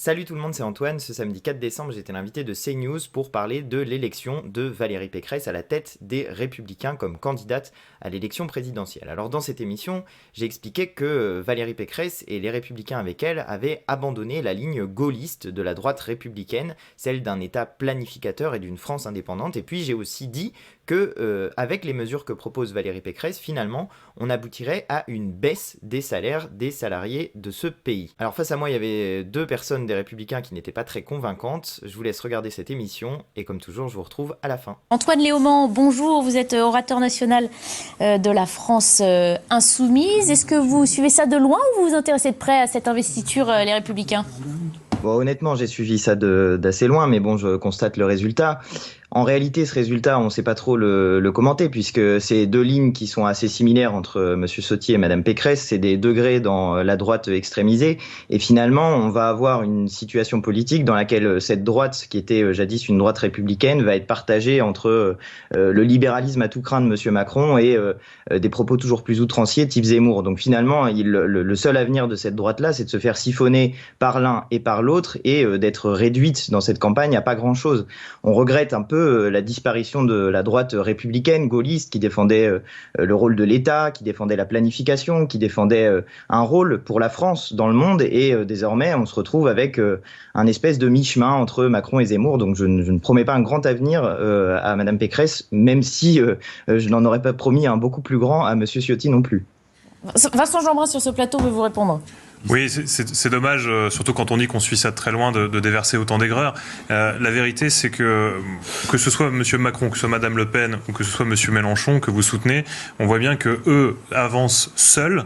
Salut tout le monde, c'est Antoine. Ce samedi 4 décembre, j'étais l'invité de CNews pour parler de l'élection de Valérie Pécresse à la tête des Républicains comme candidate à l'élection présidentielle. Alors dans cette émission, j'ai expliqué que Valérie Pécresse et les Républicains avec elle avaient abandonné la ligne gaulliste de la droite républicaine, celle d'un État planificateur et d'une France indépendante. Et puis j'ai aussi dit que avec les mesures que propose Valérie Pécresse, finalement, on aboutirait à une baisse des salaires des salariés de ce pays. Alors face à moi, il y avait deux personnes des Républicains qui n'étaient pas très convaincantes. Je vous laisse regarder cette émission et comme toujours, je vous retrouve à la fin. Antoine Léaumont, bonjour, vous êtes orateur national de la France insoumise. Est-ce que vous suivez ça de loin ou vous vous intéressez de près à cette investiture, les Républicains ? Bon, honnêtement, j'ai suivi ça d'assez loin, mais bon, je constate le résultat. En réalité, ce résultat, on ne sait pas trop le commenter, puisque c'est deux lignes qui sont assez similaires entre M. Sautier et Mme Pécresse. C'est des degrés dans la droite extrémisée. Et finalement, on va avoir une situation politique dans laquelle cette droite, qui était jadis une droite républicaine, va être partagée entre le libéralisme à tout craint de M. Macron et des propos toujours plus outranciers type Zemmour. Donc finalement, le seul avenir de cette droite-là, c'est de se faire siphonner par l'un et par l'autre et d'être réduite dans cette campagne à pas grand-chose. On regrette un peu la disparition de la droite républicaine, gaulliste, qui défendait le rôle de l'État, qui défendait la planification, qui défendait un rôle pour la France dans le monde. Et désormais, on se retrouve avec un espèce de mi-chemin entre Macron et Zemmour. Donc je ne promets pas un grand avenir à Mme Pécresse, même si je n'en aurais pas promis un beaucoup plus grand à M. Ciotti non plus. Vincent Jeanbrun, sur ce plateau, veut vous répondre. Oui, c'est dommage, surtout quand on dit qu'on suit ça de très loin, de déverser autant d'aigreur. La vérité, c'est que ce soit M. Macron, que ce soit Mme Le Pen ou que ce soit M. Mélenchon que vous soutenez, on voit bien que eux avancent seuls,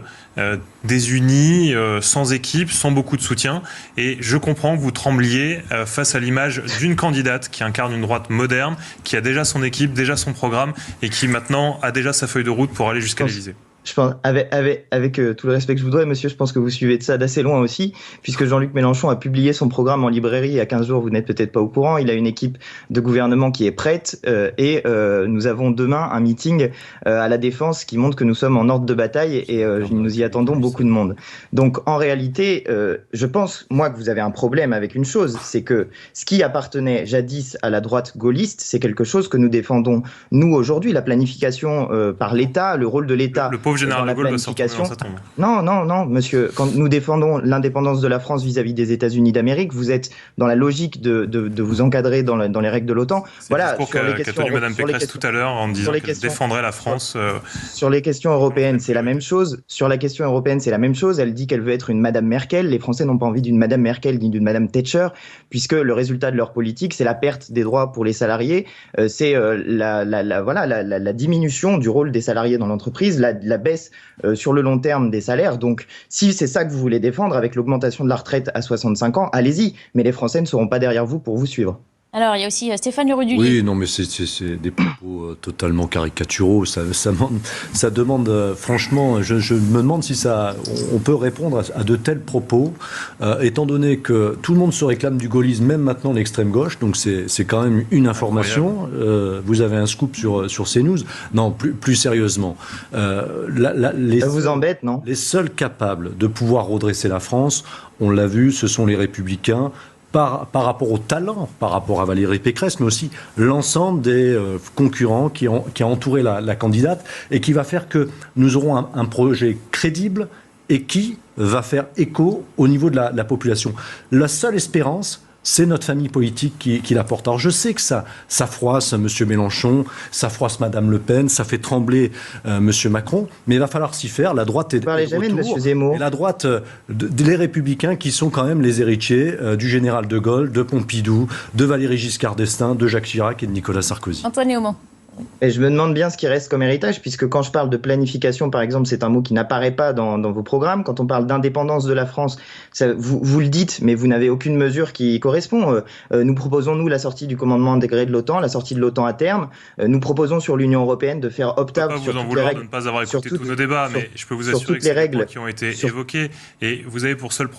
désunis, sans équipe, sans beaucoup de soutien. Et je comprends que vous trembliez face à l'image d'une candidate qui incarne une droite moderne, qui a déjà son équipe, déjà son programme et qui maintenant a déjà sa feuille de route pour aller jusqu'à l'Élysée. Je pense, avec tout le respect que je voudrais, monsieur, je pense que vous suivez de ça d'assez loin aussi, puisque Jean-Luc Mélenchon a publié son programme en librairie il y a 15 jours, vous n'êtes peut-être pas au courant, il a une équipe de gouvernement qui est prête, et nous avons demain un meeting à la Défense qui montre que nous sommes en ordre de bataille, et nous y attendons beaucoup de monde. Donc en réalité, je pense, moi, que vous avez un problème avec une chose, c'est que ce qui appartenait jadis à la droite gaulliste, c'est quelque chose que nous défendons, nous, aujourd'hui, la planification par l'État, le rôle de l'État. Le pauvre général de Gaulle va se retrouver dans sa tombe. Non, monsieur. Quand nous défendons l'indépendance de la France vis-à-vis des États-Unis d'Amérique, vous êtes dans la logique de vous encadrer dans les règles de l'OTAN. Voilà. C'est le discours qu'a tenu Mme Pécresse tout à l'heure en disant qu'elle défendrait la France. Sur les questions européennes, c'est la même chose. Sur la question européenne, c'est la même chose. Elle dit qu'elle veut être une Madame Merkel. Les Français n'ont pas envie d'une Madame Merkel ni d'une Madame Thatcher, puisque le résultat de leur politique, c'est la perte des droits pour les salariés, c'est la diminution du rôle des salariés dans l'entreprise, la baisse sur le long terme des salaires. Donc, si c'est ça que vous voulez défendre avec l'augmentation de la retraite à 65 ans, allez-y. Mais les Français ne seront pas derrière vous pour vous suivre. Alors, il y a aussi Stéphane Le Rudulier. Oui, non, mais c'est des propos totalement caricaturaux. Ça demande, franchement, je me demande si on peut répondre à de tels propos, étant donné que tout le monde se réclame du gaullisme, même maintenant l'extrême gauche. Donc c'est quand même une information. Vous avez un scoop sur CNews. Non, plus sérieusement. Ça vous embête, non ? Les seuls capables de pouvoir redresser la France, on l'a vu, ce sont les Républicains. Par rapport au talent, par rapport à Valérie Pécresse, mais aussi l'ensemble des concurrents qui a entouré la candidate et qui va faire que nous aurons un projet crédible et qui va faire écho au niveau de la population. La seule espérance, c'est notre famille politique qui la porte. Alors je sais que ça froisse M. Mélenchon, ça froisse Mme Le Pen, ça fait trembler M. Macron, mais il va falloir s'y faire. La droite est de retour, de M. Zemmour. Et la droite, les Républicains qui sont quand même les héritiers du général de Gaulle, de Pompidou, de Valéry Giscard d'Estaing, de Jacques Chirac et de Nicolas Sarkozy. Antoine Léaumont. Et je me demande bien ce qui reste comme héritage, puisque quand je parle de planification, par exemple, c'est un mot qui n'apparaît pas dans vos programmes. Quand on parle d'indépendance de la France, vous le dites, mais vous n'avez aucune mesure qui correspond. Nous proposons, nous, la sortie du commandement intégré de l'OTAN, la sortie de l'OTAN à terme. Nous proposons sur l'Union européenne de faire opt-out sur toutes les règles. De ne pas avoir écouté tous nos débats, mais je peux vous assurer que c'est des points qui ont été évoqués. Et vous avez pour seul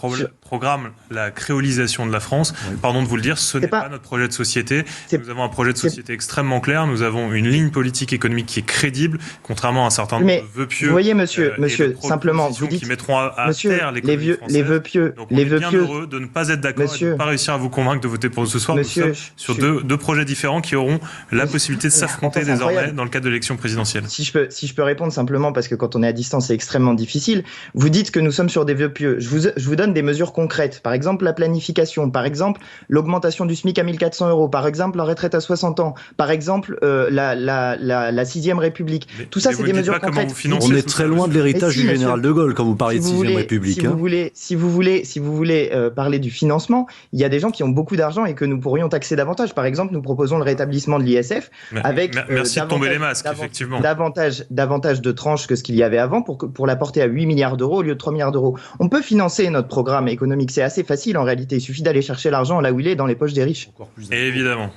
programme la créolisation de la France. Pardon de vous le dire, ce n'est pas notre projet de société. Nous avons un projet de société extrêmement clair. Nous avons une ligne politique économique qui est crédible, contrairement à un certain nombre de vœux pieux. Vous voyez, monsieur, simplement, vous dites qui mettront à terre l'économie française. Les vœux pieux, donc on est bien heureux de ne pas être d'accord et de ne pas réussir à vous convaincre de voter pour nous ce soir. Nous sommes sur deux projets différents qui auront la possibilité de s'affronter désormais dans le cadre de l'élection présidentielle. Si je peux répondre simplement, parce que quand on est à distance, c'est extrêmement difficile. Vous dites que nous sommes sur des vœux pieux. Je vous donne des mesures concrètes. Par exemple, la planification. Par exemple, l'augmentation du SMIC à 1 400 €. Par exemple, la retraite à 60 ans. Par exemple, la 6e République. Tout ça, c'est des mesures concrètes. On est très loin de l'héritage du général de Gaulle quand vous parlez de 6e République. Si vous voulez parler du financement, il y a des gens qui ont beaucoup d'argent et que nous pourrions taxer davantage. Par exemple, nous proposons le rétablissement de l'ISF avec merci de tomber les masques, effectivement. Davantage de tranches que ce qu'il y avait avant pour la porter à 8 milliards d'euros au lieu de 3 milliards d'euros. On peut financer notre programme économique. C'est assez facile en réalité. Il suffit d'aller chercher l'argent là où il est, dans les poches des riches. Et évidemment.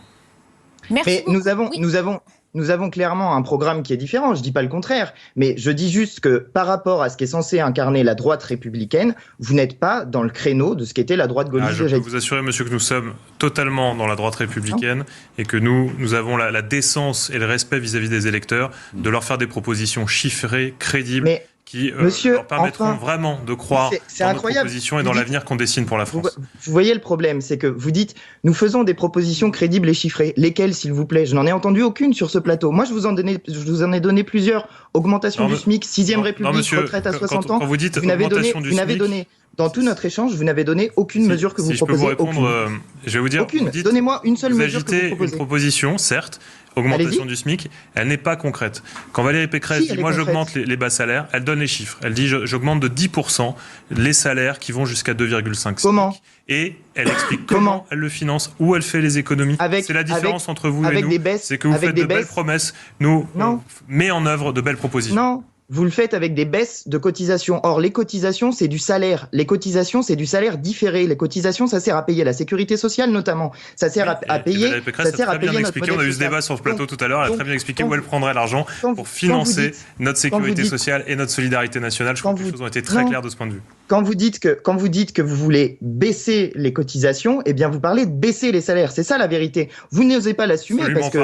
Merci. Mais nous avons clairement un programme qui est différent, je ne dis pas le contraire, mais je dis juste que par rapport à ce qui est censé incarner la droite républicaine, vous n'êtes pas dans le créneau de ce qu'était la droite gaulliste. Je peux vous assurer, monsieur, que nous sommes totalement dans la droite républicaine et que nous avons la décence et le respect vis-à-vis des électeurs de leur faire des propositions chiffrées, crédibles, qui leur permettront vraiment de croire dans nos propositions et dans l'avenir qu'on dessine pour la France. Vous voyez le problème, c'est que vous dites « nous faisons des propositions crédibles et chiffrées ». Lesquelles, s'il vous plaît? Je n'en ai entendu aucune sur ce plateau. Moi, je vous en ai donné plusieurs. Augmentation du SMIC, 6e République, monsieur, retraite à 60 ans. Quand vous dites vous n'avez augmentation donné, dans tout notre échange, vous n'avez donné aucune mesure que vous proposez. Je peux vous répondre, je vais vous dire. Aucune. Donnez-moi une seule mesure que vous proposez. Une proposition, certes, augmentation du SMIC, elle n'est pas concrète. Quand Valérie Pécresse dit « moi j'augmente les bas salaires », elle donne les chiffres. Elle dit « j'augmente de 10% les salaires qui vont jusqu'à 2,5 Comment SMIC ». Et elle explique comment elle le finance, où elle fait les économies. C'est la différence entre vous et nous, c'est que vous faites de belles promesses, nous on met en œuvre de belles propositions. Non. Vous le faites avec des baisses de cotisations. Or, les cotisations, c'est du salaire. Les cotisations, c'est du salaire différé. Les cotisations, ça sert à payer la sécurité sociale, notamment. Ça sert à payer. Ça sert à payer notre modèle. On a eu ce débat sur ce plateau tout à l'heure. Elle a très bien expliqué où elle prendrait l'argent pour financer notre sécurité sociale et notre solidarité nationale. Je crois que les choses ont été très claires de ce point de vue. Quand vous dites que vous voulez baisser les cotisations, eh bien, vous parlez de baisser les salaires. C'est ça la vérité. Vous n'osez pas l'assumer parce que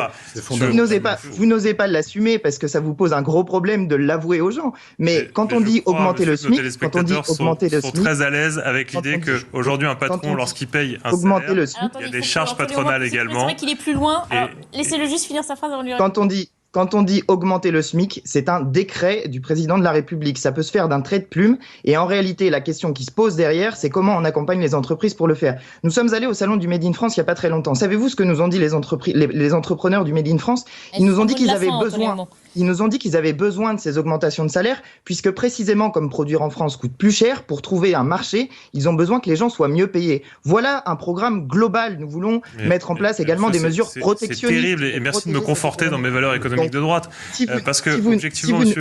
vous n'osez pas l'assumer parce que ça vous pose un gros problème de l'avouer aux gens. Mais quand on dit augmenter le SMIC, sont très à l'aise avec l'idée qu'aujourd'hui un patron, lorsqu'il paye un salaire, il y a des charges patronales également. C'est vrai qu'il est plus loin. Laissez-le juste finir sa phrase avant de lui répondre. Quand on dit augmenter le SMIC, c'est un décret du président de la République. Ça peut se faire d'un trait de plume. Et en réalité, la question qui se pose derrière, c'est comment on accompagne les entreprises pour le faire. Nous sommes allés au salon du Made in France il n'y a pas très longtemps. Savez-vous ce que nous ont dit les entrepreneurs du Made in France? Ils nous ont dit qu'ils avaient besoin. Ils nous ont dit qu'ils avaient besoin de ces augmentations de salaire, puisque précisément comme produire en France coûte plus cher, pour trouver un marché, ils ont besoin que les gens soient mieux payés. Voilà un programme global. Nous voulons mettre en place également des mesures protectionnistes. C'est terrible et merci de me conforter dans mes valeurs économiques de droite. Parce que,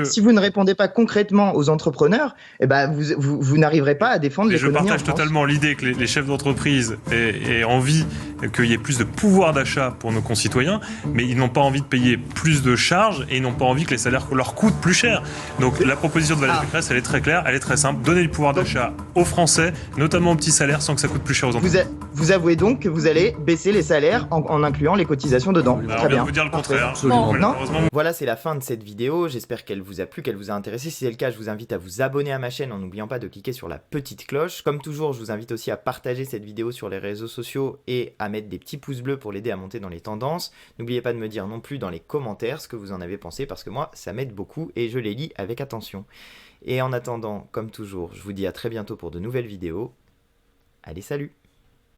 si vous ne répondez pas concrètement aux entrepreneurs, eh ben vous n'arriverez pas à défendre l'économie en France. Je partage totalement l'idée que les chefs d'entreprise aient envie qu'il y ait plus de pouvoir d'achat pour nos concitoyens, mais ils n'ont pas envie de payer plus de charges et ils n'ont pas envie que les salaires leur coûtent plus cher. Donc la proposition de Valérie Pécresse, elle est très claire, elle est très simple. Donner du pouvoir d'achat aux Français, notamment aux petits salaires, sans que ça coûte plus cher aux entreprises. Vous avouez donc que vous allez baisser les salaires en incluant les cotisations dedans. Très bien. Vous dire le contraire. Voilà, c'est la fin de cette vidéo. J'espère qu'elle vous a plu, qu'elle vous a intéressé. Si c'est le cas, je vous invite à vous abonner à ma chaîne en n'oubliant pas de cliquer sur la petite cloche. Comme toujours, je vous invite aussi à partager cette vidéo sur les réseaux sociaux et à mettre des petits pouces bleus pour l'aider à monter dans les tendances. N'oubliez pas de me dire non plus dans les commentaires ce que vous en avez pensé, parce que moi, ça m'aide beaucoup et je les lis avec attention. Et en attendant, comme toujours, je vous dis à très bientôt pour de nouvelles vidéos. Allez, salut!